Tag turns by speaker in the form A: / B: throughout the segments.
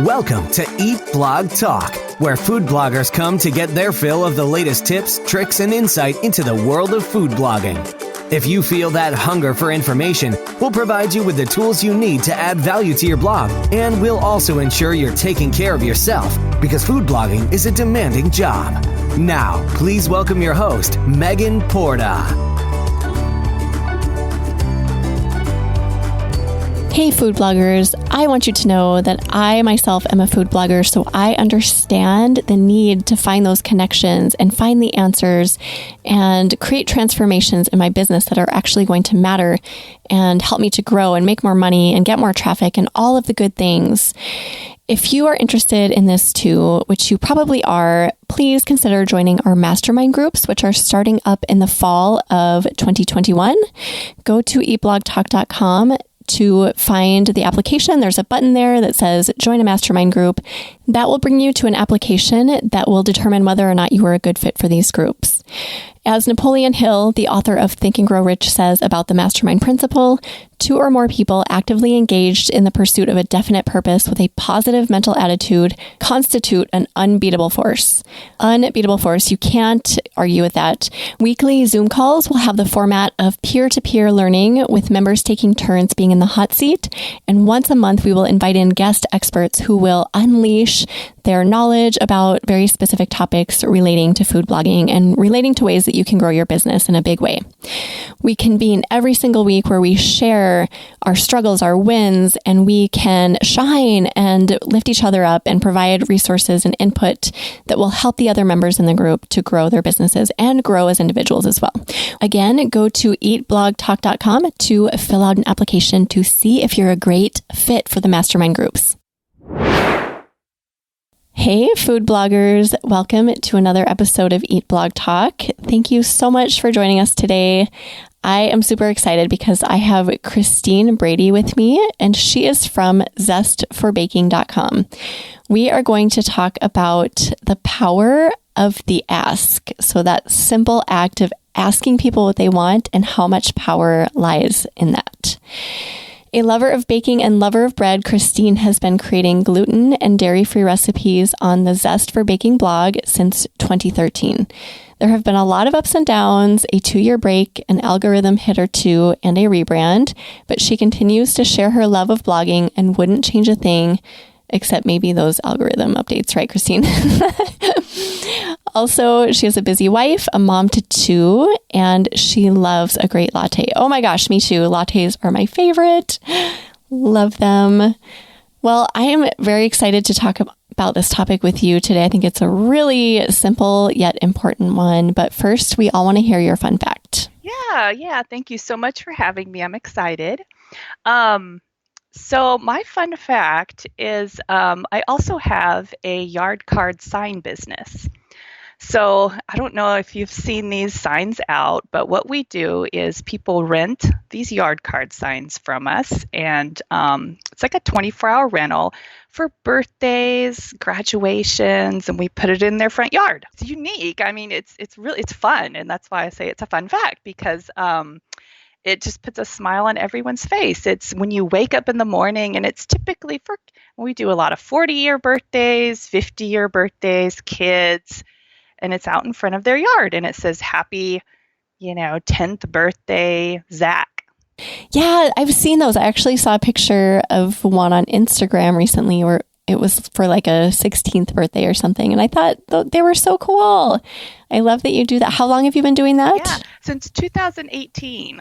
A: Welcome to Eat Blog Talk, where food bloggers come to get their fill of the latest tips, tricks, and insight into the world of food blogging. If you feel that hunger for information, we'll provide you with the tools you need to add value to your blog, and we'll also ensure you're taking care of yourself, because food blogging is a demanding job. Now, please welcome your host, Megan Porta.
B: Hey food bloggers, I want you to know that I myself am a food blogger, so I understand the need to find those connections and find the answers and create transformations in my business that are actually going to matter and help me to grow and make more money and get more traffic and all of the good things. If you are interested in this too, which you probably are, please consider joining our mastermind groups, which are starting up in the fall of 2021. Go to eatblogtalk.com to find the application. There's a button there that says join a mastermind group. That will bring you to an application that will determine whether or not you are a good fit for these groups. As Napoleon Hill, the author of Think and Grow Rich, says about the mastermind principle, 2 or more people actively engaged in the pursuit of a definite purpose with a positive mental attitude constitute an unbeatable force. Unbeatable force. You can't argue with that. Weekly Zoom calls will have the format of peer-to-peer learning with members taking turns being in the hot seat. And once a month, we will invite in guest experts who will unleash their knowledge about very specific topics relating to food blogging and relating to ways that you can grow your business in a big way. We convene every single week where we share our struggles, our wins, and we can shine and lift each other up and provide resources and input that will help the other members in the group to grow their businesses and grow as individuals as well. Again, go to eatblogtalk.com to fill out an application to see if you're a great fit for the mastermind groups. Hey, food bloggers. Welcome to another episode of Eat Blog Talk. Thank you so much for joining us today. I am super excited because I have Christine Brady with me, and she is from zestforbaking.com. We are going to talk about the power of the ask. So that simple act of asking people what they want and how much power lies in that. A lover of baking and lover of bread, Christine has been creating gluten and dairy-free recipes on the Zest for Baking blog since 2013. There have been a lot of ups and downs, a 2-year break, an algorithm hit or two, and a rebrand, but she continues to share her love of blogging and wouldn't change a thing, except maybe those algorithm updates, right, Christine? Also, she is a busy wife, a mom to 2, and she loves a great latte. Oh my gosh, me too. Lattes are my favorite. Love them. Well, I am very excited to talk about this topic with you today. I think it's a really simple yet important one. But first, we all want to hear your fun fact.
C: Yeah. Thank you so much for having me. I'm excited. So my fun fact is I also have a yard card sign business. So I don't know if you've seen these signs out, but what we do is people rent these yard card signs from us, and it's like a 24-hour rental for birthdays, graduations, and we put it in their front yard. It's unique. I mean, it's fun, and that's why I say it's a fun fact, because it just puts a smile on everyone's face. It's when you wake up in the morning, and it's typically we do a lot of 40-year birthdays, 50-year birthdays, kids. And it's out in front of their yard, and it says, happy, 10th birthday, Zach.
B: Yeah, I've seen those. I actually saw a picture of one on Instagram recently where it was for like a 16th birthday or something. And I thought they were so cool. I love that you do that. How long have you been doing that?
C: Yeah, since 2018.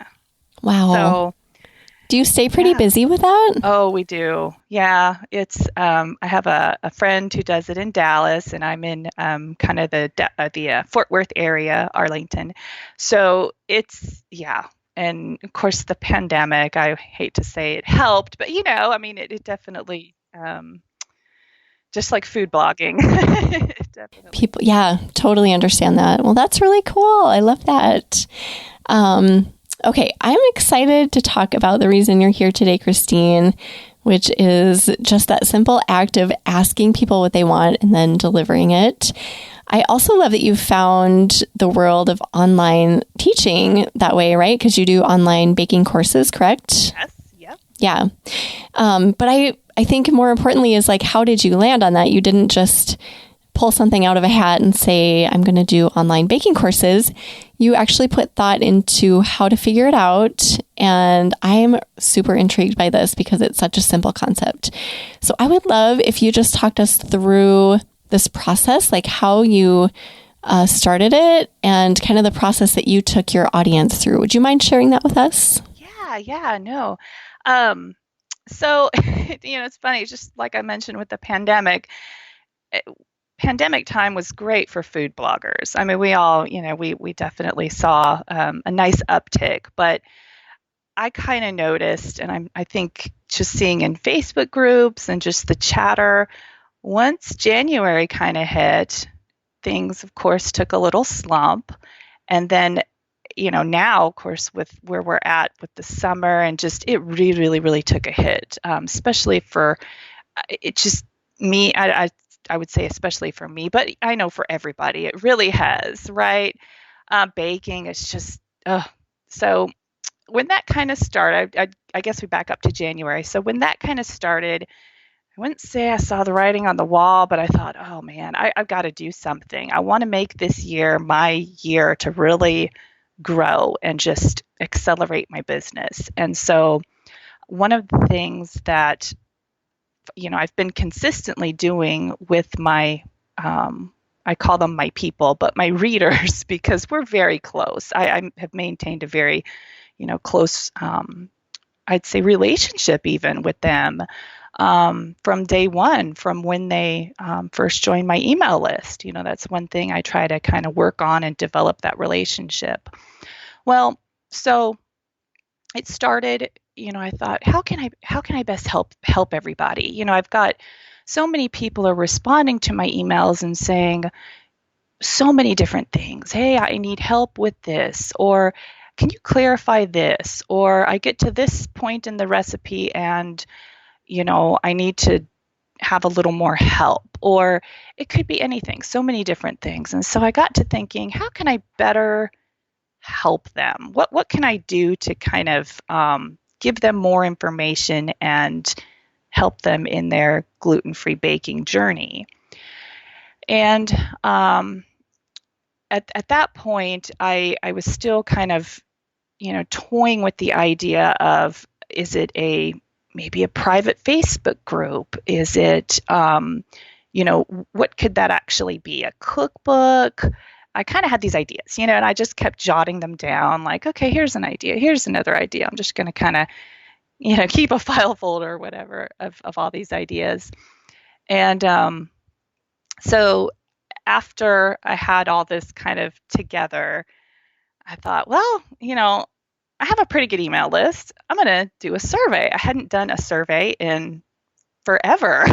B: Wow. So, do you stay pretty busy with that?
C: Oh, we do. Yeah, it's. I have a friend who does it in Dallas, and I'm in kind of the Fort Worth area, Arlington. So it's and of course the pandemic. I hate to say it helped, but it definitely. Just like food blogging.
B: People, totally understand that. Well, that's really cool. I love that. Okay, I'm excited to talk about the reason you're here today, Christine, which is just that simple act of asking people what they want and then delivering it. I also love that you found the world of online teaching that way, right? Because you do online baking courses, correct?
C: Yes. Yep.
B: Yeah. But I I think more importantly is like, how did you land on that? You didn't just pull something out of a hat and say, I'm going to do online baking courses. You actually put thought into how to figure it out. And I'm super intrigued by this because it's such a simple concept. So I would love if you just talked us through this process, like how you started it and kind of the process that you took your audience through. Would you mind sharing that with us?
C: No. So, it's funny, just like I mentioned with the pandemic, pandemic time was great for food bloggers. I mean, we all, we definitely saw a nice uptick, but I kind of noticed, and I think just seeing in Facebook groups and just the chatter, once January kind of hit, things, of course, took a little slump. And then, now, of course, with where we're at with the summer and just it really, really, really took a hit, especially for it just me. I would say especially for me, but I know for everybody, it really has, right? Baking is just, so when that kind of started, I guess we back up to January. So when that kind of started, I wouldn't say I saw the writing on the wall, but I thought, oh man, I've got to do something. I want to make this year my year to really grow and just accelerate my business. And so one of the things that, I've been consistently doing with my, I call them my people, but my readers, because we're very close. I have maintained a very, close, I'd say relationship even with them. From day one, from when they first joined my email list. That's one thing I try to kind of work on and develop that relationship. Well, so it started, I thought, how can I best help everybody? I've got so many people are responding to my emails and saying so many different things. Hey, I need help with this, or can you clarify this? Or I get to this point in the recipe and I need to have a little more help, or it could be anything, so many different things. And so I got to thinking, how can I better help them? What can I do to kind of give them more information and help them in their gluten-free baking journey? And at that point, I was still kind of, toying with the idea of, is it maybe a private Facebook group? Is it, what could that actually be? A cookbook? I kind of had these ideas, and I just kept jotting them down like, okay, here's an idea. Here's another idea. I'm just going to kind of, keep a file folder or whatever of all these ideas. And so after I had all this kind of together, I thought, well, I have a pretty good email list. I'm going to do a survey. I hadn't done a survey in forever.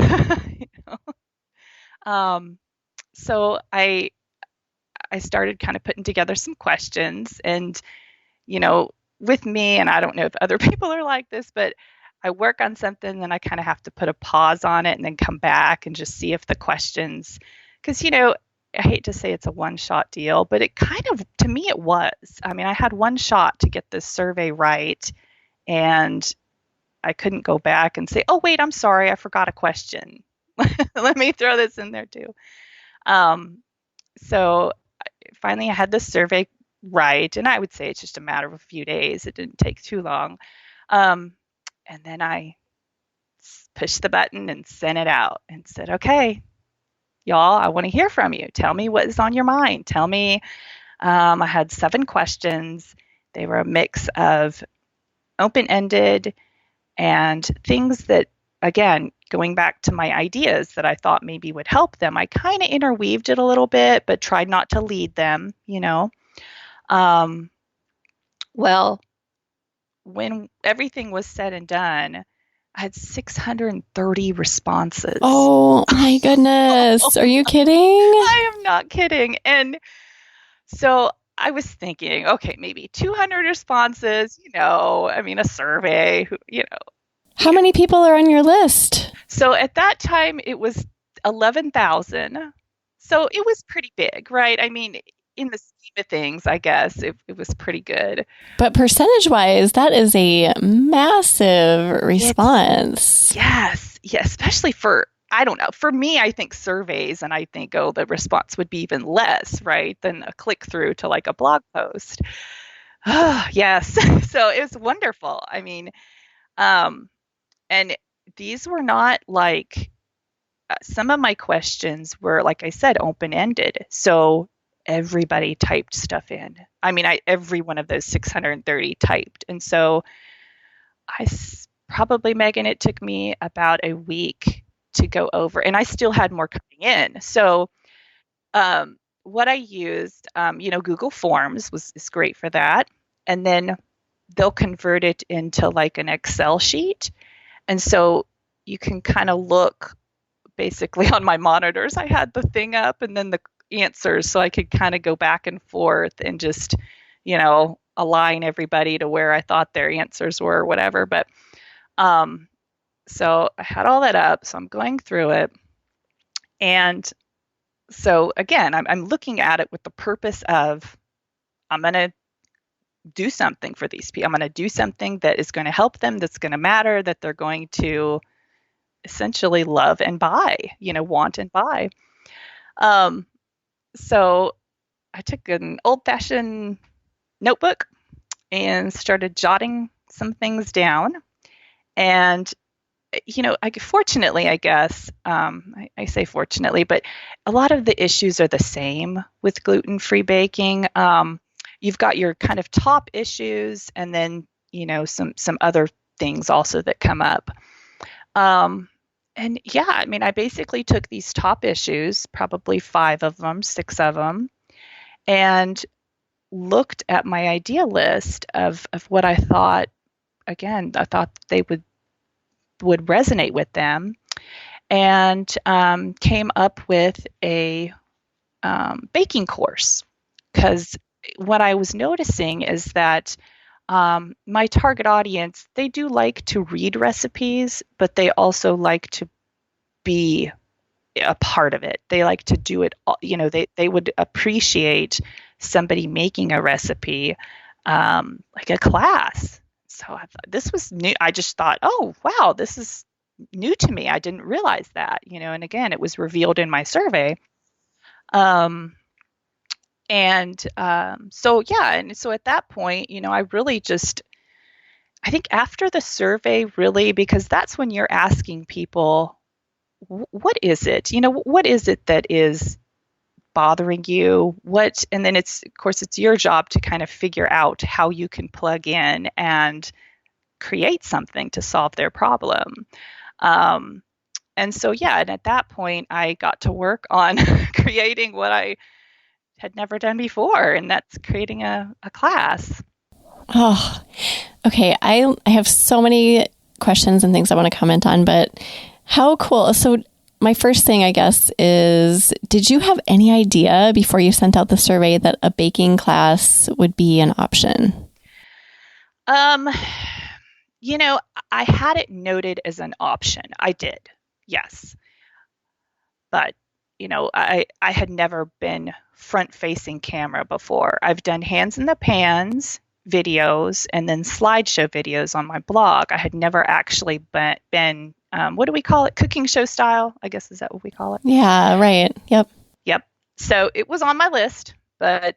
C: So I started kind of putting together some questions and, with me, and I don't know if other people are like this, but I work on something and I kind of have to put a pause on it and then come back and just see if the questions, because, I hate to say it's a one-shot deal, but it kind of, to me, it was. I mean, I had one shot to get this survey right, and I couldn't go back and say, oh, wait, I'm sorry, I forgot a question. Let me throw this in there too. So finally I had the survey right, and I would say it's just a matter of a few days. It didn't take too long. And then I pushed the button and sent it out and said, okay, y'all, I want to hear from you. Tell me what is on your mind. Tell me. I had 7 questions. They were a mix of open-ended and things that, again, going back to my ideas that I thought maybe would help them. I kind of interweaved it a little bit, but tried not to lead them, Well, when everything was said and done, I had 630 responses.
B: Oh my goodness. Are you kidding?
C: I am not kidding. And so I was thinking, okay, maybe 200 responses, a survey,
B: How many people are on your list?
C: So at that time it was 11,000. So it was pretty big, right? I mean, in the scheme of things, I guess it was pretty good.
B: But percentage wise, that is a massive
C: It's
B: response.
C: Yes, yeah, especially for, I don't know, for me, I think surveys, and I think, oh, the response would be even less, right, than a click through to like a blog post. Yes. So it was wonderful. I mean, um, and these were not like, some of my questions were, like I said, open ended. So everybody typed stuff in. I mean, every one of those 630 typed. And so probably, Megan, it took me about a week to go over, and I still had more coming in. So what I used, Google Forms is great for that. And then they'll convert it into like an Excel sheet. And so you can kind of look basically on my monitors. I had the thing up and then the answers, so I could kind of go back and forth and just, align everybody to where I thought their answers were or whatever. But so I had all that up. So I'm going through it. And so again, I'm looking at it with the purpose of, I'm going to do something for these people. I'm going to do something that is going to help them, that's going to matter, that they're going to essentially love and buy, want and buy. So I took an old-fashioned notebook and started jotting some things down. And fortunately, I guess, I say fortunately, but a lot of the issues are the same with gluten-free baking. You've got your kind of top issues, and then, some other things also that come up. And yeah, I mean, I basically took these top issues, probably 5 of them, 6 of them, and looked at my idea list of what I thought. Again, I thought they would resonate with them, and came up with a baking course. Because what I was noticing is that my target audience, they do like to read recipes, but they also like to be a part of it. They like to do it, they would appreciate somebody making a recipe, like a class. So I thought this was new. I just thought, oh, wow, this is new to me. I didn't realize that, and again, it was revealed in my survey. So yeah, and so at that point, I really just, I think after the survey, really, because that's when you're asking people, what is it? What is it that is bothering you? And then of course, it's your job to kind of figure out how you can plug in and create something to solve their problem. And so, yeah, and at that point, I got to work on creating what I had never done before, and that's creating a class.
B: Oh, okay. I have so many questions and things I want to comment on, but how cool. So my first thing, I guess, is, did you have any idea before you sent out the survey that a baking class would be an option?
C: I had it noted as an option. I did, yes. But, I had never been front-facing camera before. I've done hands in the pans videos and then slideshow videos on my blog. I had never actually been what do we call it? Cooking show style, I guess, is that what we call it?
B: Yeah, right. Yep.
C: So it was on my list, but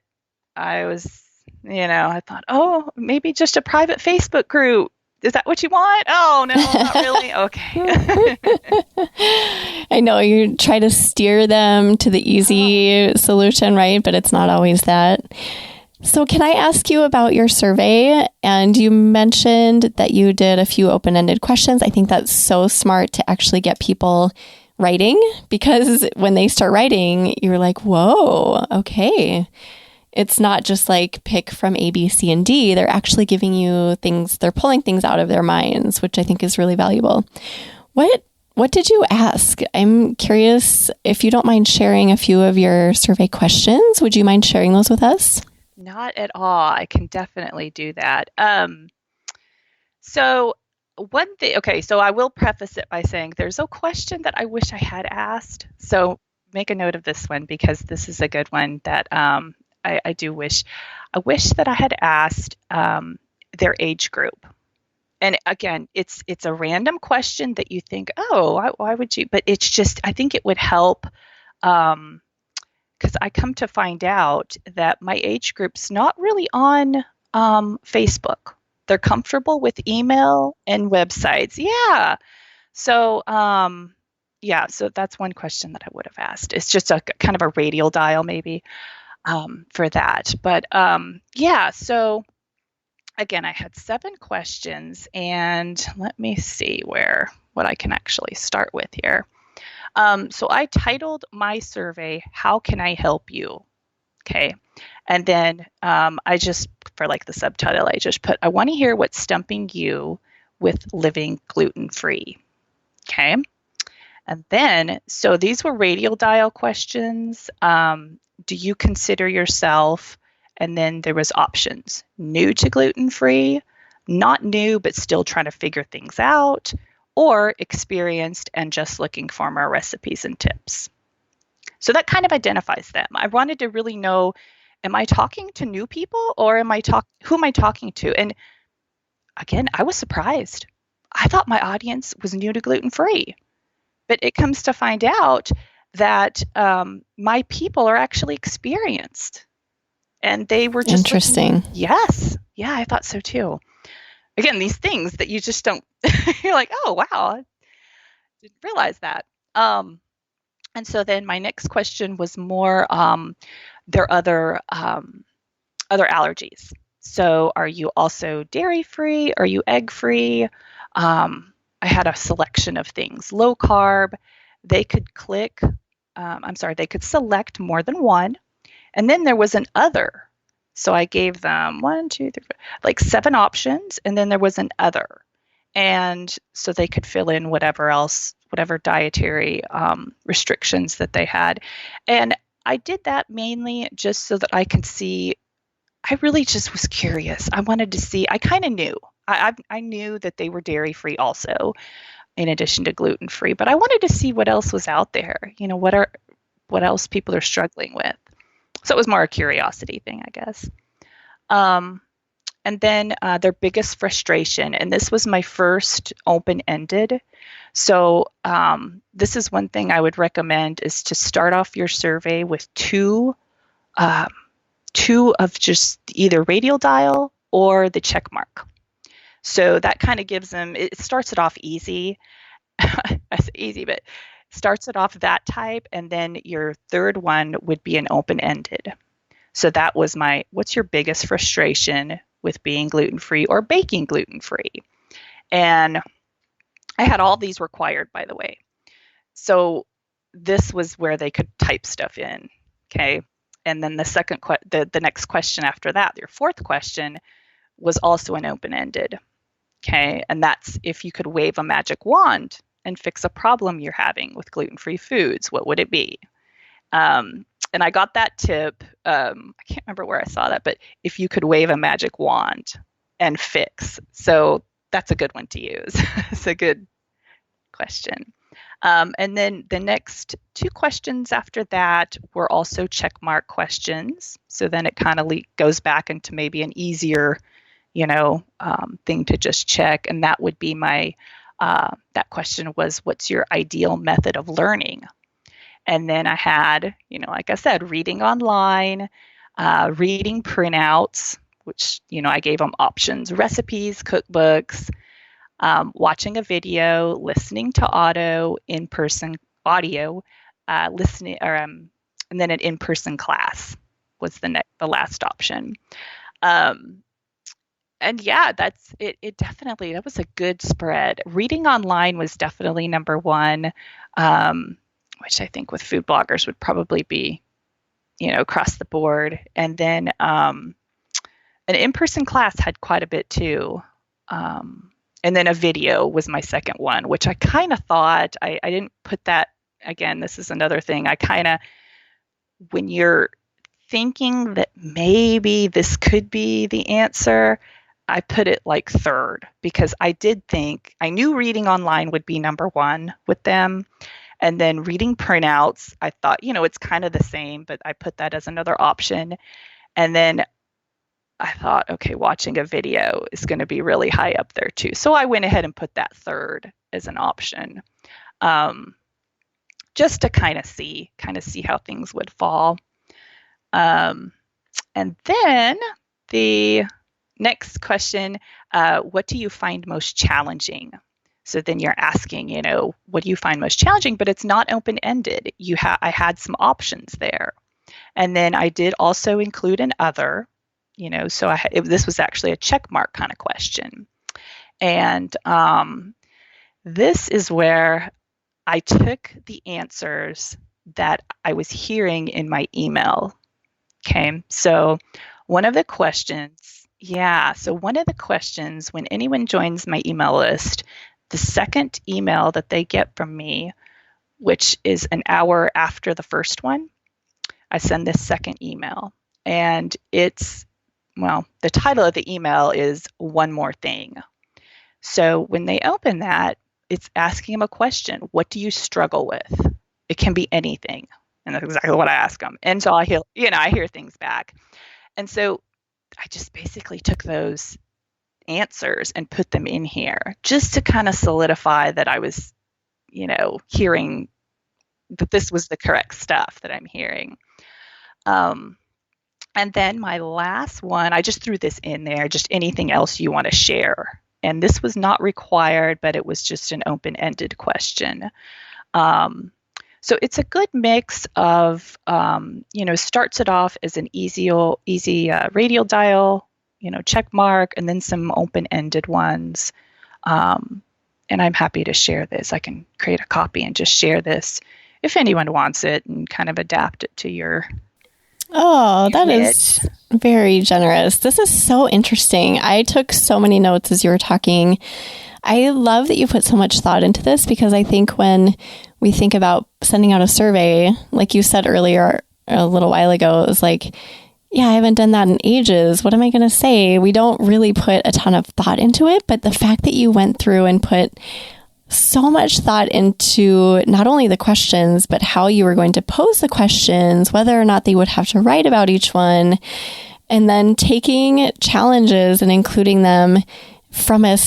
C: I was, I thought, oh, maybe just a private Facebook group. Is that what you want? Oh, no, not really. Okay.
B: I know you try to steer them to the easy solution, right? But it's not always that. So can I ask you about your survey? And you mentioned that you did a few open-ended questions. I think that's so smart to actually get people writing, because when they start writing, you're like, whoa, okay. It's not just like pick from A, B, C, and D. They're actually giving you things. They're pulling things out of their minds, which I think is really valuable. What did you ask? I'm curious if you don't mind sharing a few of your survey questions. Would you mind sharing those with us?
C: Not at all. I can definitely do that. So one thing, okay, so I will preface it by saying there's a question that I wish I had asked. So make a note of this one, because this is a good one that I do wish, I wish that I had asked their age group. And again, it's a random question that you think, oh, why would you? But it's just, I think it would help, because I come to find out that my age group's not really on Facebook. They're comfortable with email and websites. Yeah. So, yeah, so that's one question that I would have asked. It's just a kind of a radial dial maybe for that. But yeah, so again, I had 7 questions, and let me see what I can actually start with here. So I titled my survey, "How Can I Help You?" Okay. And then I just, for like the subtitle, I just put, "I want to hear what's stumping you with living gluten-free." Okay. And then, so these were radial dial questions. Do you consider yourself, and then there was options, new to gluten-free, not new, but still trying to figure things out, or experienced and just looking for more recipes and tips. So that kind of identifies them. I wanted to really know, am I talking to new people, or who am I talking to? And again, I was surprised. I thought my audience was new to gluten-free. But it comes to find out that my people are actually experienced. And they were just
B: Interesting.
C: Yes. Yeah, I thought so too. Again, these things that you just don't, you're like, oh, wow, I didn't realize that. And so then my next question was more their other allergies. So are you also dairy free? Are you egg free? I had a selection of things. Low carb. They could they could select more than one. And then there was an other. So I gave them 1, 2, 3, 4, like 7 options. And then there was an other. And so they could fill in whatever else, whatever dietary restrictions that they had. And I did that mainly just so that I could see. I really just was curious. I wanted to see. I kind of knew. I knew that they were dairy free also, in addition to gluten free. But I wanted to see what else was out there. What else people are struggling with. So it was more a curiosity thing, I guess. And then their biggest frustration, and this was my first open-ended. So this is one thing I would recommend, is to start off your survey with two of just either radial dial or the check mark. So that kind of gives them, it starts it off easy. I say easy, but starts it off that type. And then your third one would be an open-ended. So that was what's your biggest frustration with being gluten-free or baking gluten-free? And I had all these required, by the way. So this was where they could type stuff in. Okay. And then the next question after that, your fourth question, was also an open-ended. Okay. And that's, if you could wave a magic wand and fix a problem you're having with gluten-free foods, what would it be? And I got that tip. I can't remember where I saw that, but if you could wave a magic wand and fix. So that's a good one to use. It's a good question. And then the next 2 questions after that were also check mark questions. So then it kind of goes back into maybe an easier, thing to just check. And that would be that question was, what's your ideal method of learning? And then I had, like I said, reading online, reading printouts, which, I gave them options, recipes, cookbooks, watching a video, listening to audio, listening, and then an in-person class was the last option. And yeah, that's it. It definitely, that was a good spread. Reading online was definitely number 1, which I think with food bloggers would probably be, across the board. And then an in-person class had quite a bit too. And then a video was my second one, which I kind of thought, I didn't put that, again, this is another thing. When you're thinking that maybe this could be the answer, I put it like third, because I did think, I knew reading online would be number 1 with them. And then reading printouts, I thought, it's kind of the same, but I put that as another option. And then I thought, okay, watching a video is going to be really high up there too. So I went ahead and put that third as an option, um, just to kind of see how things would fall. Um, and then the next question, what do you find most challenging? So then you're asking, what do you find most challenging? But it's not open-ended. I had some options there. And then I did also include an other, so this was actually a check mark kind of question. And this is where I took the answers that I was hearing in my email. Okay, so one of the questions, when anyone joins my email list, the second email that they get from me, which is an hour after the first one, I send this second email. And the title of the email is One More Thing. So when they open that, it's asking them a question. What do you struggle with? It can be anything. And that's exactly what I ask them. And so I hear things back. And so I just basically took those answers and put them in here just to kind of solidify that I was, hearing that this was the correct stuff that I'm hearing. And then my last one, I just threw this in there, just anything else you want to share. And this was not required, but it was just an open-ended question. So it's a good mix of, starts it off as an easy radial dial, check mark, and then some open-ended ones. And I'm happy to share this. I can create a copy and just share this if anyone wants it and kind of adapt it to your.
B: Oh, that is very generous. This is so interesting. I took so many notes as you were talking. I love that you put so much thought into this, because I think when we think about sending out a survey, like you said earlier, a little while ago, it was like, yeah, I haven't done that in ages. What am I going to say? We don't really put a ton of thought into it, but the fact that you went through and put so much thought into not only the questions, but how you were going to pose the questions, whether or not they would have to write about each one, and then taking challenges and including them from a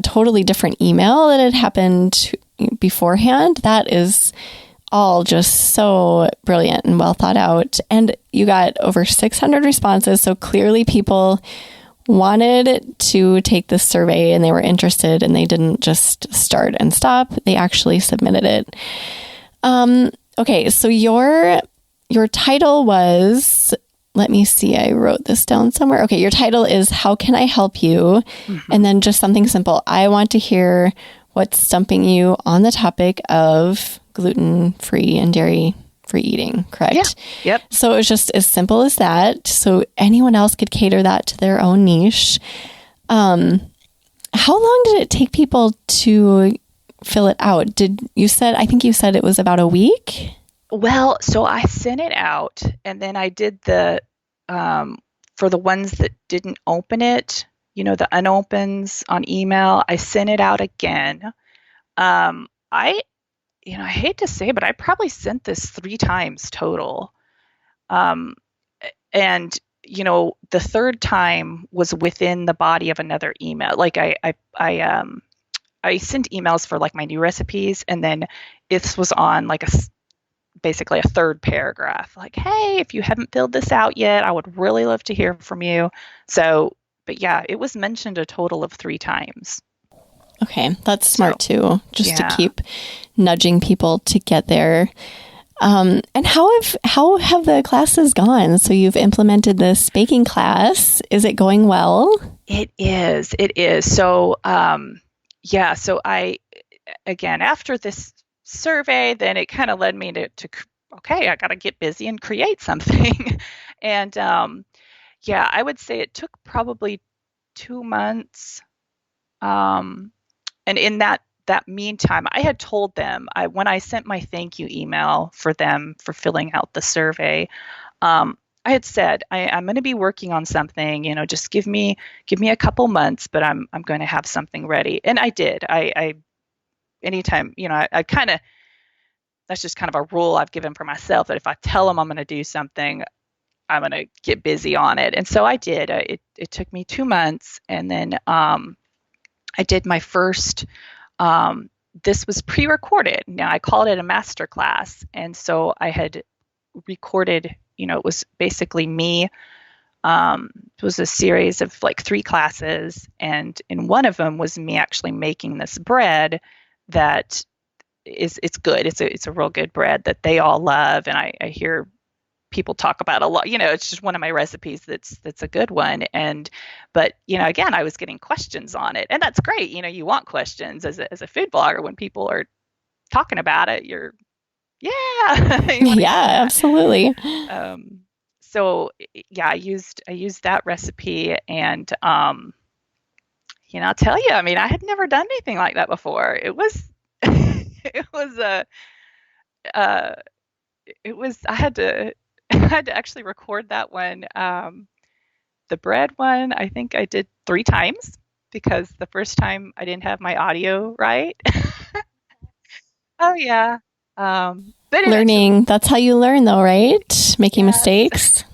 B: totally different email that had happened beforehand. That is all just so brilliant and well thought out. And you got over 600 responses. So clearly people wanted to take this survey and they were interested, and they didn't just start and stop. They actually submitted it. Okay. So your title was, let me see, I wrote this down somewhere. Okay. Your title is How Can I Help You? Mm-hmm. And then just something simple. I want to hear what's stumping you on the topic of gluten-free and dairy-free eating, correct?
C: Yeah. Yep.
B: So it was just as simple as that. So anyone else could cater that to their own niche. How long did it take people to fill it out? I think you said it was about a week?
C: Well, so I sent it out, and then I did the, for the ones that didn't open it, the unopens on email, I sent it out again. I hate to say, but I probably sent this 3 times total. And, the third time was within the body of another email. Like I sent emails for like my new recipes, and then this was on like basically a third paragraph, like, hey, if you haven't filled this out yet, I would really love to hear from you. So, but yeah, it was mentioned a total of 3 times.
B: Okay, that's smart too, just to keep nudging people to get there. And how have the classes gone? So you've implemented this baking class. Is it going well?
C: It is. So, so I, again, after this survey, then it kind of led me to okay, I got to get busy and create something. And I would say it took probably 2 months. And in that meantime, I had told them, when I sent my thank you email for them for filling out the survey, I had said, I'm going to be working on something, just give me a couple months, but I'm going to have something ready. And I did. I anytime, I kind of, that's just kind of a rule I've given for myself, that if I tell them I'm going to do something, I'm going to get busy on it. And so I did. It took me 2 months. And then I did my first, this was pre-recorded. Now I called it a master class. And so I had recorded, it was basically me. It was a series of like 3 classes. And in one of them was me actually making this bread that it's good. It's a real good bread that they all love. And I hear people talk about a lot. It's just one of my recipes that's a good one. But again, I was getting questions on it, and that's great. You want questions as a food blogger when people are talking about it.
B: Yeah, absolutely.
C: So yeah, I used that recipe, and I'll tell you, I had never done anything like that before. It was I had to actually record that one. The bread one, I think I did 3 times because the first time I didn't have my audio right. Oh yeah. But
B: Learning, that's how you learn though, right? Making mistakes.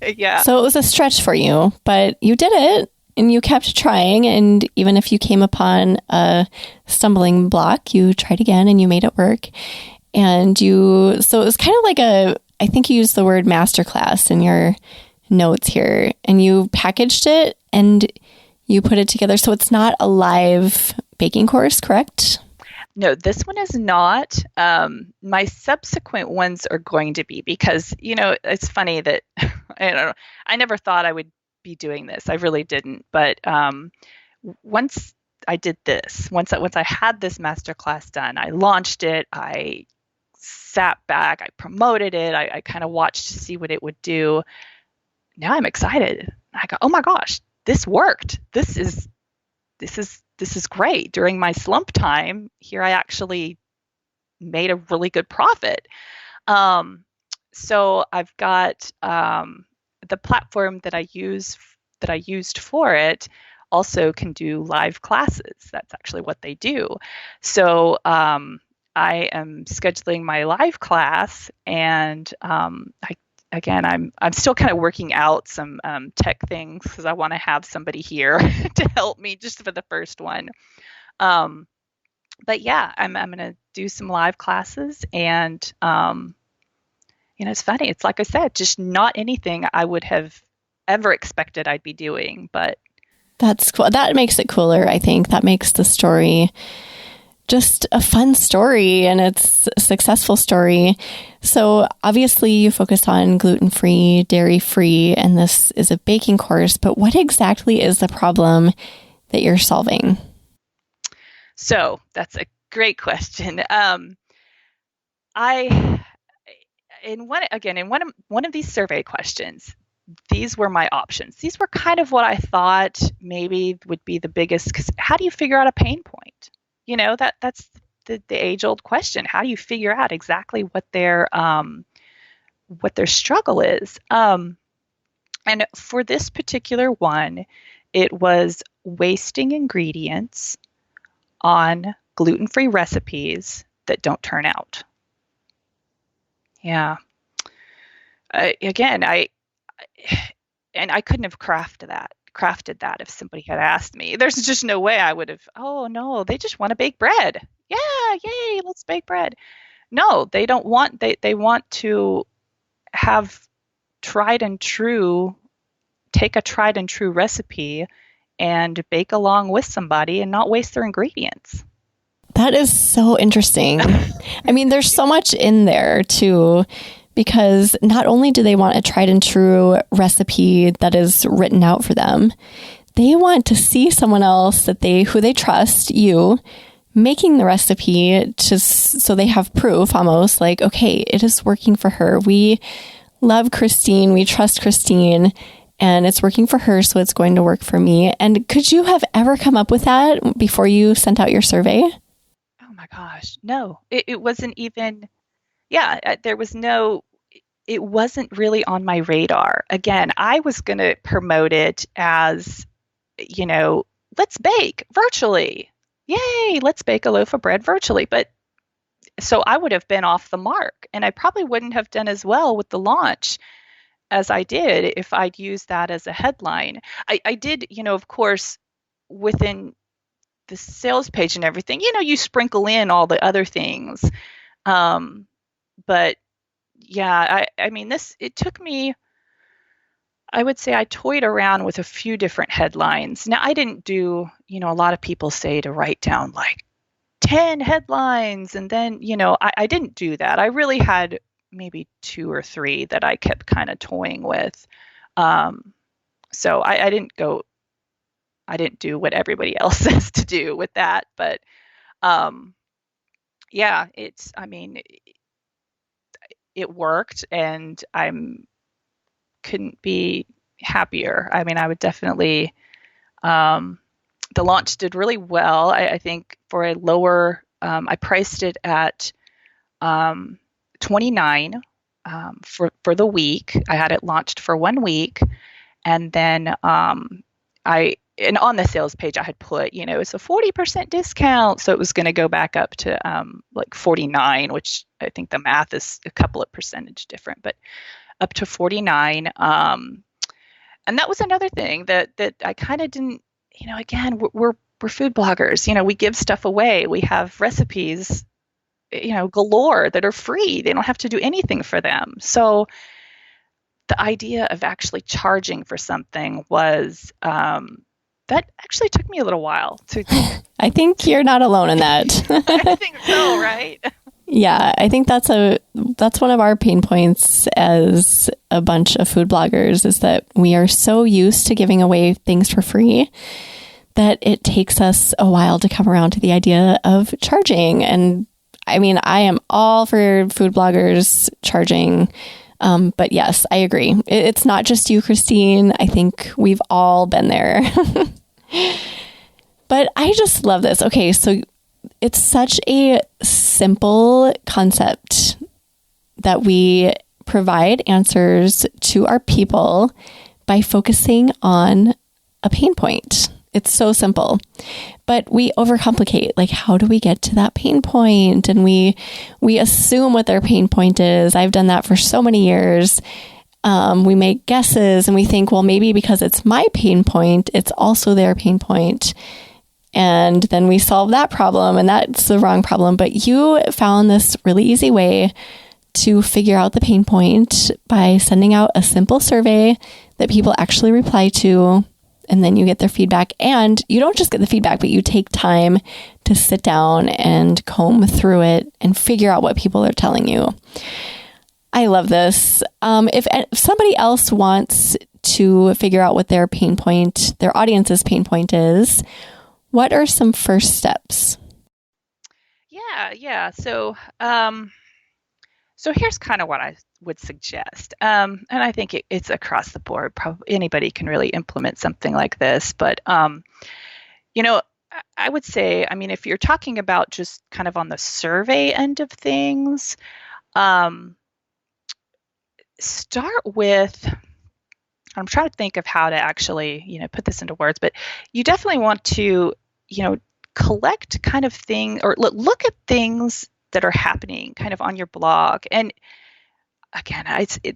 C: Yeah.
B: So it was a stretch for you, but you did it and you kept trying. And even if you came upon a stumbling block, you tried again and you made it work. And so it was kind of like I think you used the word masterclass in your notes here, and you packaged it and you put it together. So it's not a live baking course, correct?
C: No, this one is not. My subsequent ones are going to be, because, it's funny that I never thought I would be doing this. I really didn't. But once I did this, once I had this masterclass done, I launched it. I sat back, I promoted it. I kind of watched to see what it would do. Now I'm excited. I go, oh my gosh, this worked. This is great. During my slump time here, I actually made a really good profit. So I've got the platform that I used for it also can do live classes. That's actually what they do. So I am scheduling my live class, and I'm still kind of working out some tech things because I want to have somebody here to help me just for the first one. But yeah, I'm going to do some live classes, and it's funny. It's like I said, just not anything I would have ever expected I'd be doing. But
B: that's cool. That makes it cooler. I think that makes the story just a fun story, and it's a successful story. So obviously you focus on gluten-free, dairy-free, and this is a baking course, but what exactly is the problem that you're solving?
C: So that's a great question. In one of these survey questions, these were my options. These were kind of what I thought maybe would be the biggest, because how do you figure out a pain point? That's the age-old question. How do you figure out exactly what their struggle is? And for this particular one, it was wasting ingredients on gluten-free recipes that don't turn out. Yeah. I couldn't have crafted that if somebody had asked me. There's just no way I would have, oh no, they just want to bake bread. Yeah, yay, let's bake bread. No, they don't want, they want to have take a tried and true recipe and bake along with somebody and not waste their ingredients.
B: That is so interesting. There's so much in there too, because not only do they want a tried and true recipe that is written out for them, they want to see someone else who they trust, you, making the recipe so they have proof, almost like, okay, it is working for her. We love Christine. We trust Christine, and it's working for her, so it's going to work for me. And could you have ever come up with that before you sent out your survey?
C: Oh my gosh, no. It wasn't even, there was no, it wasn't really on my radar. Again, I was going to promote it as, let's bake virtually. Yay, let's bake a loaf of bread virtually. But so I would have been off the mark, and I probably wouldn't have done as well with the launch as I did if I'd use that as a headline. I did, of course, within the sales page and everything, you sprinkle in all the other things. But yeah, I mean, it took me, I would say I toyed around with a few different headlines. Now, I didn't do, a lot of people say to write down like 10 headlines. And then, I didn't do that. I really had maybe 2 or 3 that I kept kind of toying with. So I didn't do what everybody else says to do with that. But yeah, it worked, and couldn't be happier. I mean, I would definitely, the launch did really well. I think for a lower, I priced it at $29 for the week. I had it launched for 1 week, and then and on the sales page I had put, it's a 40% discount, so it was going to go back up to like 49, which I think the math is a couple of percentage different, but up to 49. And that was another thing that I kind of didn't, again, we're food bloggers, we give stuff away. We have recipes, galore that are free. They don't have to do anything for them. So the idea of actually charging for something was, that actually took me a little while to.
B: I think you're not alone in that.
C: I think so, right?
B: Yeah, I think that's one of our pain points as a bunch of food bloggers, is that we are so used to giving away things for free that it takes us a while to come around to the idea of charging. And I mean, I am all for food bloggers charging. But yes, I agree. It's not just you, Christine. I think we've all been there. But I just love this. Okay, so it's such a simple concept that we provide answers to our people by focusing on a pain point. It's so simple, but we overcomplicate. Like, how do we get to that pain point? And we assume what their pain point is. I've done that for so many years. We make guesses and we think, well, maybe because it's my pain point, it's also their pain point. And then we solve that problem, and that's the wrong problem. But you found this really easy way to figure out the pain point by sending out a simple survey that people actually reply to, and then you get their feedback. And you don't just get the feedback, but you take time to sit down and comb through it and figure out what people are telling you. I love this. If somebody else wants to figure out what their pain point, their audience's pain point is, what are some first steps?
C: Yeah. So here's kind of what I would suggest. And I think it's across the board. Probably anybody can really implement something like this. But, I would say, I mean, if you're talking about just kind of on the survey end of things, start with, I'm trying to think of how to actually, put this into words, but you definitely want to, collect kind of thing, or look at things that are happening kind of on your blog. And again,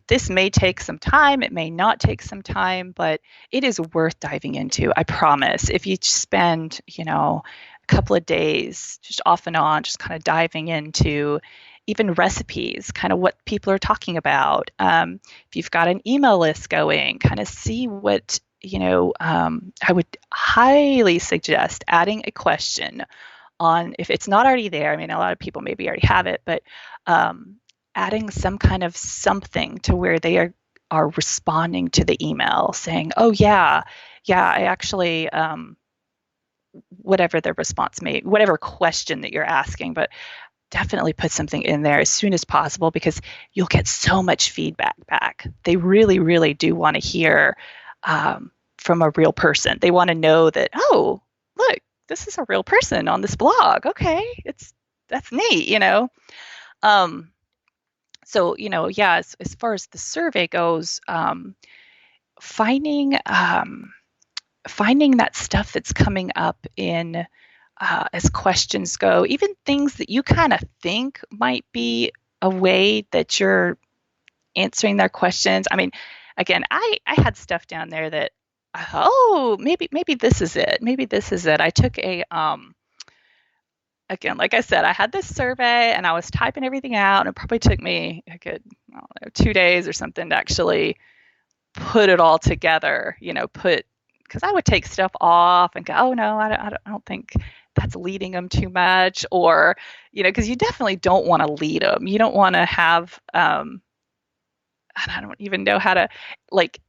C: this may take some time, it may not take some time, but it is worth diving into. I promise. If you spend, a couple of days just off and on, just kind of diving into even recipes, kind of what people are talking about. If you've got an email list going, kind of see what, I would highly suggest adding a question on, if it's not already there. I mean, a lot of people maybe already have it, but adding some kind of something to where they are responding to the email saying, oh yeah, I actually, whatever their response whatever question that you're asking, but definitely put something in there as soon as possible, because you'll get so much feedback back. They really, really do want to hear from a real person. They want to know that, oh, look, this is a real person on this blog. Okay, that's neat, So, as far as the survey goes, finding that stuff that's coming up in as questions go, even things that you kind of think might be a way that you're answering their questions. I mean, again, I had stuff down there that, oh, maybe this is it. Maybe this is it. I took again, like I said, I had this survey and I was typing everything out, and it probably took me a good, I don't know, 2 days or something to actually put it all together, because I would take stuff off and go, oh no, I don't think that's leading them too much, or, because you definitely don't want to lead them. You don't want to have, and I don't even know how to like,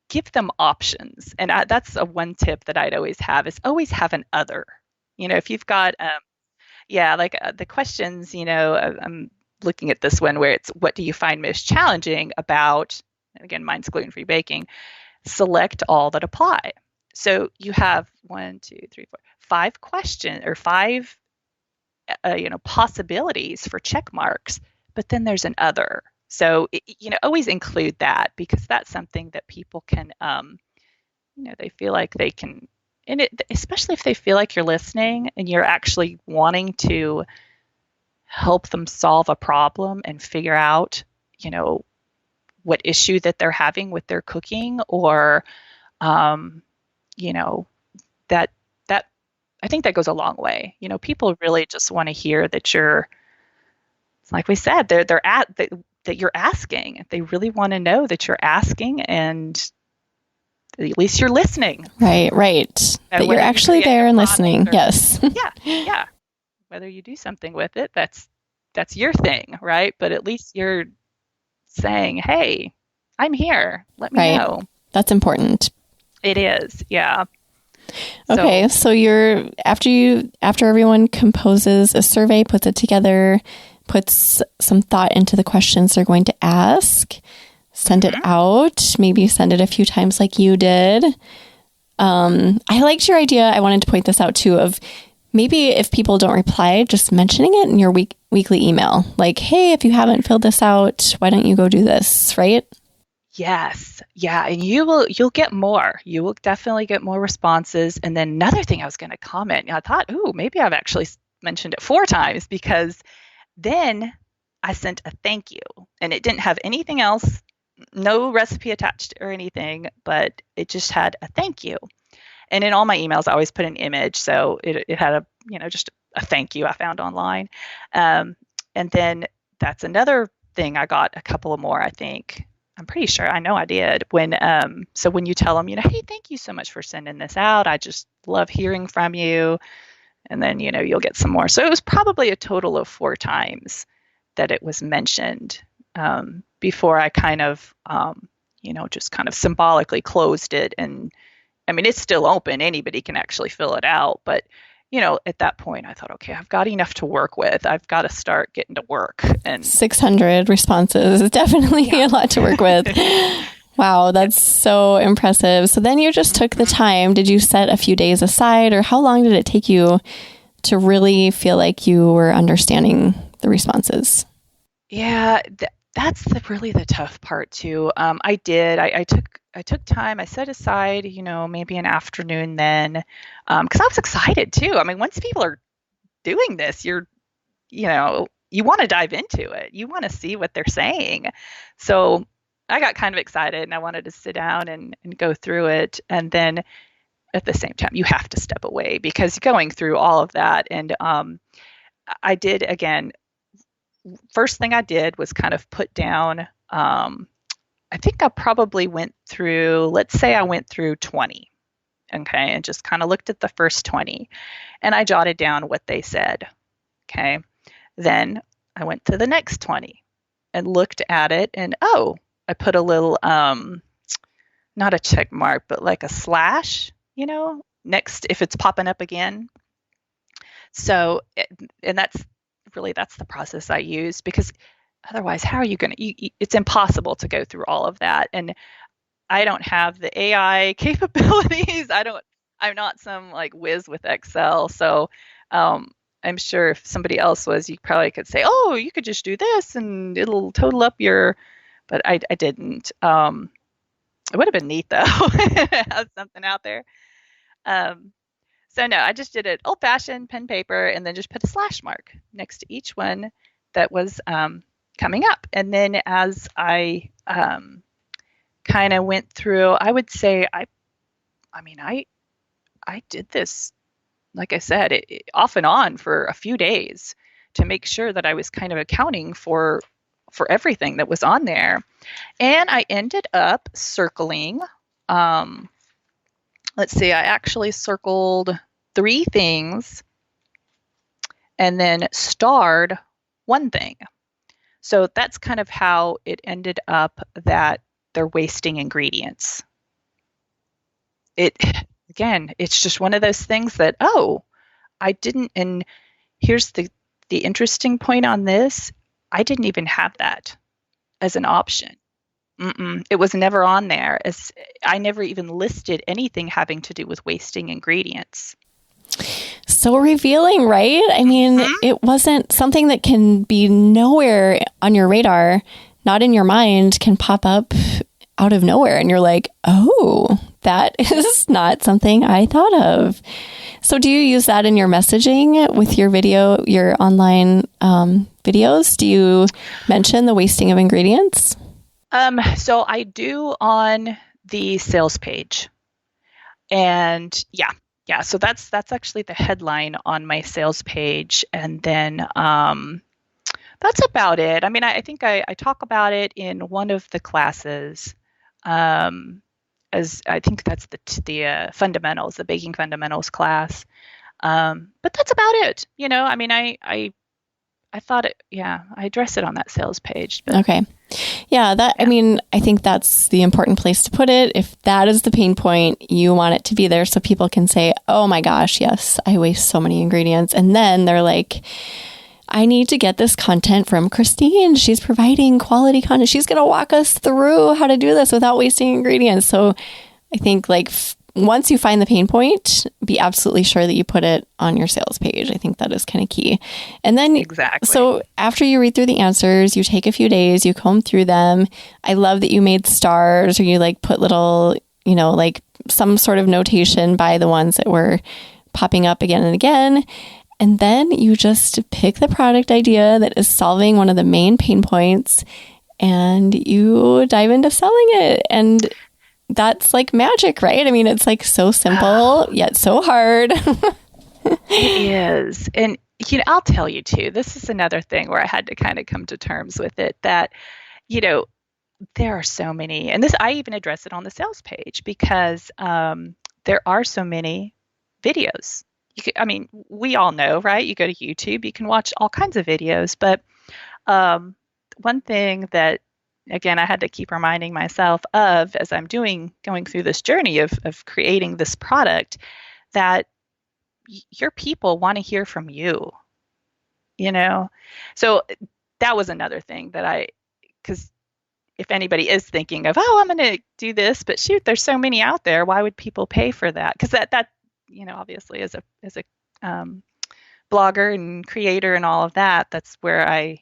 C: give them options. And that's a one tip that I'd always have, is always have an other. If you've got, yeah, like the questions, I'm looking at this one where it's, what do you find most challenging about, and again, mine's gluten-free baking, select all that apply. So you have 1, 2, 3, 4, 5 questions, or 5, possibilities for check marks, but then there's an other. So, always include that, because that's something that people can, they feel like they can, and especially if they feel like you're listening and you're actually wanting to help them solve a problem and figure out, what issue that they're having with their cooking, or, that I think that goes a long way. People really just want to hear that you're, like we said, that you're asking. They really want to know that you're asking, and at least you're listening.
B: Right. That you're actually there and listening. Yes.
C: Yeah. Whether you do something with it, that's your thing, right? But at least you're saying, hey, I'm here. Let me know.
B: That's important.
C: It is. Yeah.
B: Okay. So after everyone composes a survey, puts it together, puts some thought into the questions they're going to ask, send it out, maybe send it a few times like you did. I liked your idea. I wanted to point this out too, of maybe if people don't reply, just mentioning it in your weekly email. Like, hey, if you haven't filled this out, why don't you go do this, right?
C: Yes. Yeah. And you'll get more. You will definitely get more responses. And then another thing I was going to comment, I thought, maybe I've actually mentioned it 4 times, because then I sent a thank you, and it didn't have anything else, no recipe attached or anything, but it just had a thank you. And in all my emails, I always put an image. So it had just a thank you I found online. And then that's another thing. I got a couple of more, I think. I'm pretty sure. I know I did. So when you tell them, hey, thank you so much for sending this out. I just love hearing from you. And then, you'll get some more. So it was probably a total of 4 times that it was mentioned, before I kind of, just kind of symbolically closed it. And I mean, it's still open. Anybody can actually fill it out. But, at that point, I thought, okay, I've got enough to work with. I've got to start getting to work. And
B: 600 responses is definitely a lot to work with. Wow, that's so impressive. So then you just took the time. Did you set a few days aside, or how long did it take you to really feel like you were understanding the responses?
C: Yeah, that's really the tough part too. I did. I took time. I set aside, maybe an afternoon then, because I was excited too. I mean, once people are doing this, you want to dive into it. You want to see what they're saying. So I got kind of excited, and I wanted to sit down and go through it. And then at the same time, you have to step away, because going through all of that. And I did, again, first thing I did was kind of put down, I think I probably went through, let's say I went through 20. Okay. And just kind of looked at the first 20, and I jotted down what they said. Okay. Then I went to the next 20 and looked at it, and I put a little, not a check mark, but like a slash, next if it's popping up again. So, and that's the process I use, because otherwise, how are you going to, it's impossible to go through all of that. And I don't have the AI capabilities. I'm not some like whiz with Excel. So, I'm sure if somebody else was, you probably could say, oh, you could just do this and it'll total up but I didn't. It would have been neat though, have something out there. So no, I just did it old fashioned pen paper, and then just put a slash mark next to each one that was coming up. And then as I kind of went through, I would say I did this, like I said, off and on for a few days to make sure that I was kind of accounting for everything that was on there. And I ended up circling, let's see, I actually circled 3 things and then starred 1 thing. So that's kind of how it ended up that they're wasting ingredients. It's just one of those things that, I didn't, and here's the interesting point on this, I didn't even have that as an option. It was never on there, as I never even listed anything having to do with wasting ingredients.
B: So revealing, right? I mean, it wasn't something that can be nowhere on your radar, not in your mind, can pop up out of nowhere. And you're like, oh, that is not something I thought of. So do you use that in your messaging with your video, your online videos? Do you mention the wasting of ingredients?
C: So I do on the sales page. And yeah. So that's actually the headline on my sales page. And then that's about it. I mean, I think I talk about it in one of the classes. As I think that's the fundamentals, the baking fundamentals class. But that's about it. I mean, I thought I address it on that sales page. But,
B: okay. Yeah, I mean, I think that's the important place to put it. If that is the pain point, you want it to be there so people can say, oh my gosh, yes, I waste so many ingredients. And then they're like, I need to get this content from Christine. She's providing quality content. She's going to walk us through how to do this without wasting ingredients. So I think once you find the pain point, be absolutely sure that you put it on your sales page. I think that is kind of key. And then,
C: exactly.
B: So after you read through the answers, you take a few days, you comb through them. I love that you made stars, or you put little, some sort of notation by the ones that were popping up again and again. And then you just pick the product idea that is solving one of the main pain points and you dive into selling it. And that's like magic, right? I mean, it's so simple, yet so hard.
C: It is. And, I'll tell you too, this is another thing where I had to kind of come to terms with it that, there are so many, and I even address it on the sales page because there are so many videos. We all know, right? You go to YouTube, you can watch all kinds of videos, but one thing that, again, I had to keep reminding myself of as I'm going through this journey of creating this product, that your people want to hear from you, So that was another thing that because if anybody is thinking of, I'm going to do this, but shoot, there's so many out there. Why would people pay for that? Because that obviously as a blogger and creator and all of that, that's where I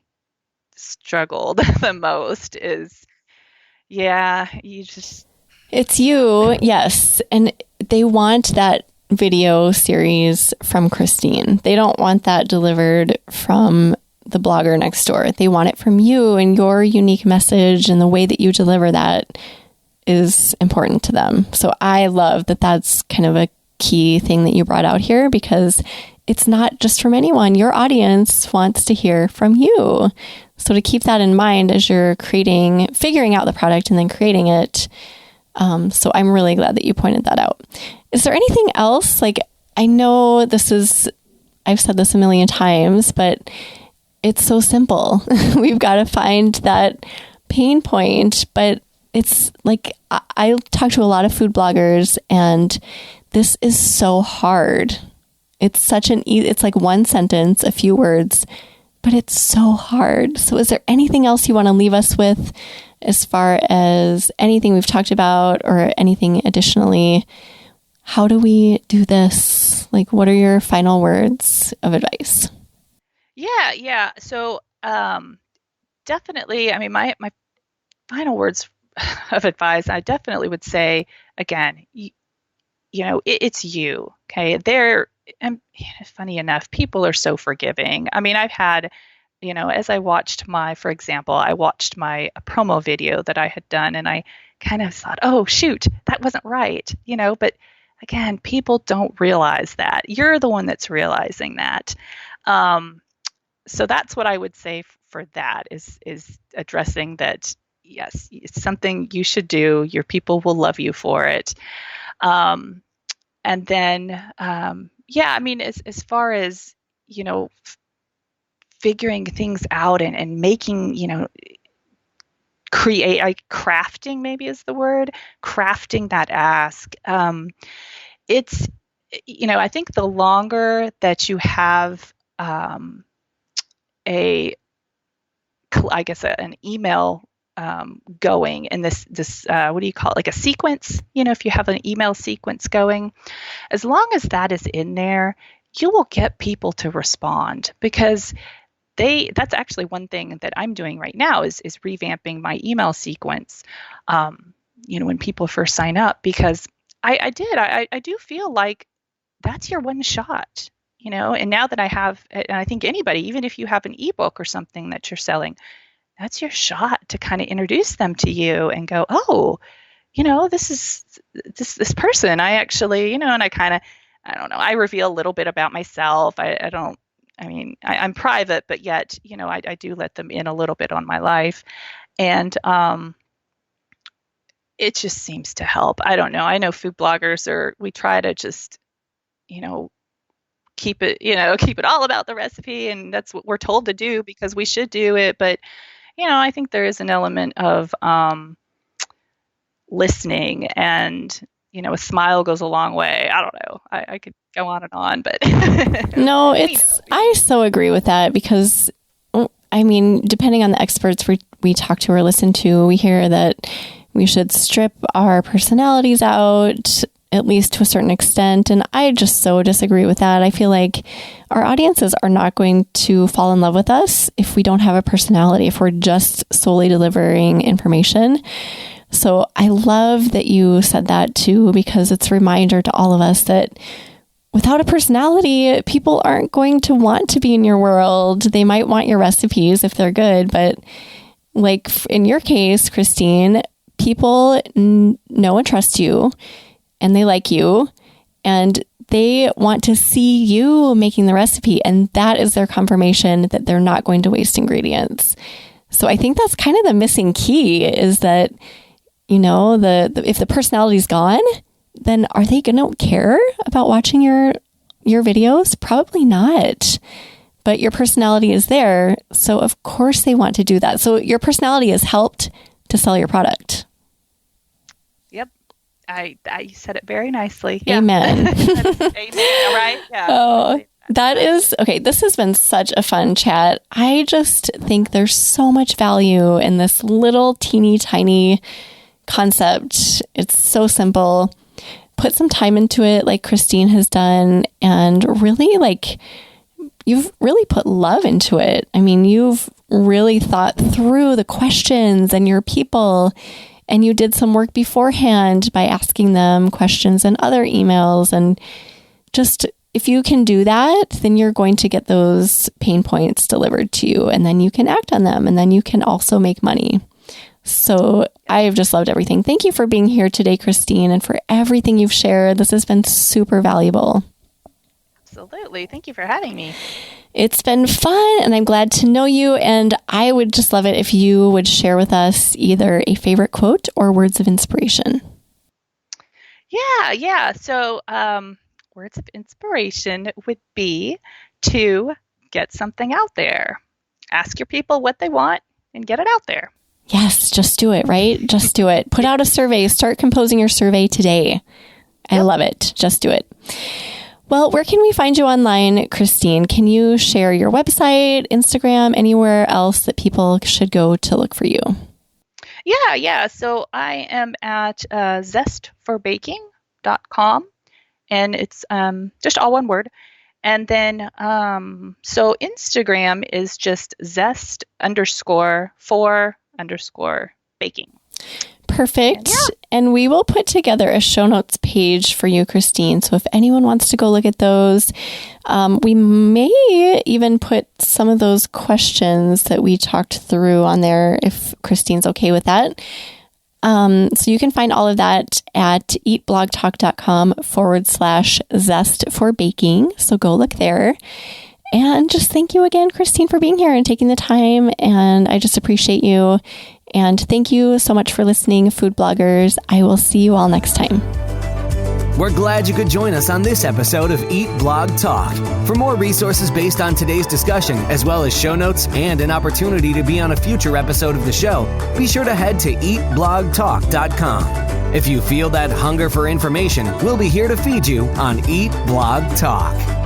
C: struggled the most is,
B: it's you. Yes. And they want that video series from Christine. They don't want that delivered from the blogger next door. They want it from you, and your unique message and the way that you deliver that is important to them. So I love that that's kind of a key thing that you brought out here, because it's not just from anyone. Your audience wants to hear from you. So to keep that in mind as you're figuring out the product and then creating it. So I'm really glad that you pointed that out. Is there anything else? I know I've said this a million times, but it's so simple. We've got to find that pain point, but it's I talk to a lot of food bloggers, and this is so hard. It's it's like one sentence, a few words, but it's so hard. So is there anything else you want to leave us with as far as anything we've talked about or anything additionally? How do we do this? What are your final words of advice?
C: Yeah. So definitely, my final words of advice, I definitely would say, again, it's you. Okay. And funny enough, people are so forgiving. I've had as I watched for example, I watched my promo video that I had done, and I kind of thought, oh, shoot, that wasn't right, but again, people don't realize that. You're the one that's realizing that. So that's what I would say for that is addressing that. Yes, it's something you should do. Your people will love you for it. And then, yeah, I mean, as far as, figuring things out and making, crafting maybe is the word, crafting that ask. It's, I think the longer that you have an email going, and this what do you call it, like a sequence, if you have an email sequence going, as long as that is in there, you will get people to respond, because that's actually one thing that I'm doing right now is revamping my email sequence, when people first sign up, because I do feel like that's your one shot, and now that I have, and I think anybody, even if you have an ebook or something that you're selling, that's your shot to kind of introduce them to you and go, oh, this is this person. I actually, and I kind of, I don't know, I reveal a little bit about myself. I'm private, but yet, I do let them in a little bit on my life. And it just seems to help. I don't know. I know food bloggers we try to just, keep it all about the recipe. And that's what we're told to do because we should do it. But, I think there is an element of listening, and, a smile goes a long way. I don't know. I could go on and on, but
B: no, I so agree with that, because depending on the experts we talk to or listen to, we hear that we should strip our personalities out, at least to a certain extent. And I just so disagree with that. I feel like our audiences are not going to fall in love with us if we don't have a personality, if we're just solely delivering information. So I love that you said that too, because it's a reminder to all of us that without a personality, people aren't going to want to be in your world. They might want your recipes if they're good, but like in your case, Christine, people know and trust you, and they like you, and they want to see you making the recipe, and that is their confirmation that they're not going to waste ingredients. So I think that's kind of the missing key, is that, if the personality's gone, then are they going to care about watching your videos? Probably not. But your personality is there, so of course they want to do that. So your personality has helped to sell your product.
C: Yep. You said it very nicely.
B: Amen.
C: Yeah. Amen. Right? Yeah.
B: Oh, that is, okay. This has been such a fun chat. I just think there's so much value in this little teeny tiny concept. It's so simple. Put some time into it like Christine has done, and really you've really put love into it. You've really thought through the questions and your people, and you did some work beforehand by asking them questions in other emails. And just, if you can do that, then you're going to get those pain points delivered to you, and then you can act on them, and then you can also make money. So I've just loved everything. Thank you for being here today, Christine, and for everything you've shared. This has been super valuable.
C: Absolutely. Thank you for having me.
B: It's been fun, and I'm glad to know you. And I would just love it if you would share with us either a favorite quote or words of inspiration.
C: Yeah. So words of inspiration would be to get something out there. Ask your people what they want and get it out there.
B: Yes, just do it, right? Just do it. Put out a survey. Start composing your survey today. I love it. Just do it. Well, where can we find you online, Christine? Can you share your website, Instagram, anywhere else that people should go to look for you?
C: Yeah. So I am at zestforbaking.com, and it's just all one word. And then, so Instagram is just zest_for_baking.
B: Perfect. And we will put together a show notes page for you, Christine. So if anyone wants to go look at those, we may even put some of those questions that we talked through on there if Christine's okay with that. So you can find all of that at eatblogtalk.com/zest for baking. So go look there. And just thank you again, Christine, for being here and taking the time. And I just appreciate you. And thank you so much for listening, food bloggers. I will see you all next time.
A: We're glad you could join us on this episode of Eat Blog Talk. For more resources based on today's discussion, as well as show notes and an opportunity to be on a future episode of the show, be sure to head to eatblogtalk.com. If you feel that hunger for information, we'll be here to feed you on Eat Blog Talk.